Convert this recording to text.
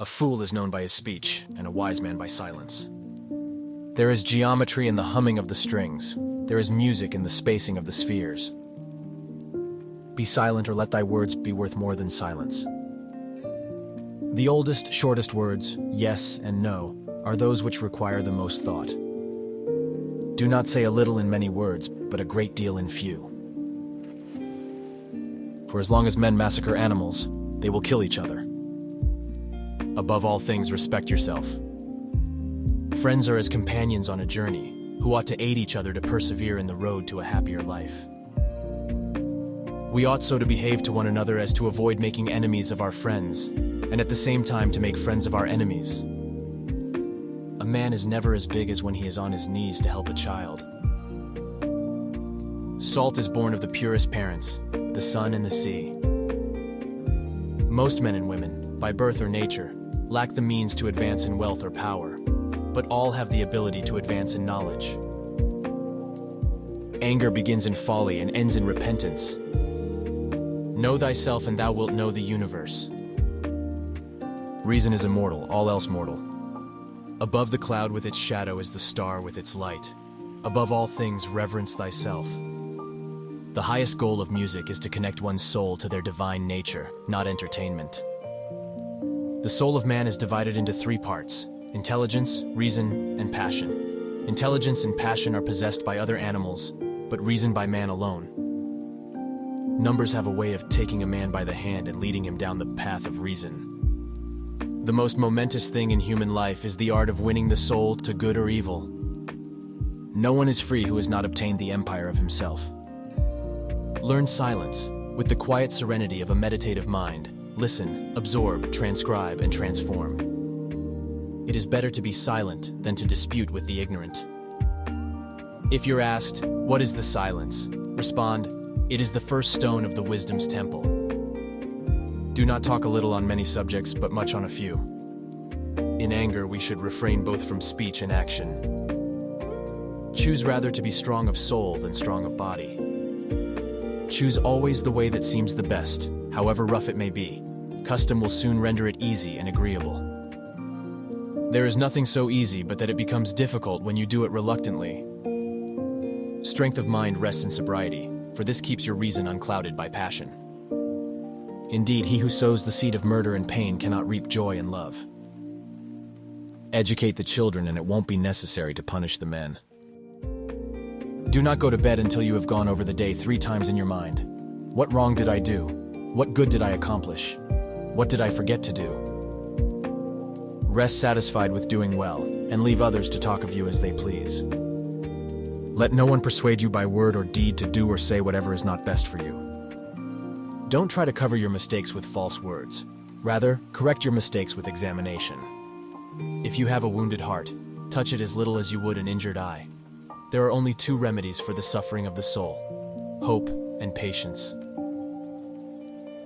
A fool is known by his speech, and a wise man by silence. There is geometry in the humming of the strings. There is music in the spacing of the spheres. Be silent, or let thy words be worth more than silence. The oldest, shortest words, yes and no, are those which require the most thought. Do not say a little in many words, but a great deal in few. For as long as men massacre animals, they will kill each other. Above all things, respect yourself. Friends are as companions on a journey, who ought to aid each other to persevere in the road to a happier life. We ought so to behave to one another as to avoid making enemies of our friends, and at the same time to make friends of our enemies. A man is never as big as when he is on his knees to help a child. Salt is born of the purest parents, the sun and the sea. Most men and women, by birth or nature, lack the means to advance in wealth or power, but all have the ability to advance in knowledge. Anger begins in folly and ends in repentance. Know thyself and thou wilt know the universe. Reason is immortal, all else mortal. Above the cloud with its shadow is the star with its light. Above all things, reverence thyself. The highest goal of music is to connect one's soul to their divine nature, not entertainment. The soul of man is divided into three parts: intelligence, reason, and passion. Intelligence and passion are possessed by other animals, but reason by man alone. Numbers have a way of taking a man by the hand and leading him down the path of reason. The most momentous thing in human life is the art of winning the soul to good or evil. No one is free who has not obtained the empire of himself. Learn silence, with the quiet serenity of a meditative mind. Listen, absorb, transcribe, and transform. It is better to be silent than to dispute with the ignorant. If you're asked, what is the silence? Respond, it is the first stone of the wisdom's temple. Do not talk a little on many subjects, but much on a few. In anger, we should refrain both from speech and action. Choose rather to be strong of soul than strong of body. Choose always the way that seems the best, however rough it may be. Custom will soon render it easy and agreeable. There is nothing so easy but that it becomes difficult when you do it reluctantly. Strength of mind rests in sobriety, for this keeps your reason unclouded by passion. Indeed, he who sows the seed of murder and pain cannot reap joy and love. Educate the children and it won't be necessary to punish the men. Do not go to bed until you have gone over the day 3 times in your mind. What wrong did I do? What good did I accomplish? What did I forget to do? Rest satisfied with doing well, and leave others to talk of you as they please. Let no one persuade you by word or deed to do or say whatever is not best for you. Don't try to cover your mistakes with false words. Rather, correct your mistakes with examination. If you have a wounded heart, touch it as little as you would an injured eye. There are only 2 remedies for the suffering of the soul: hope and patience.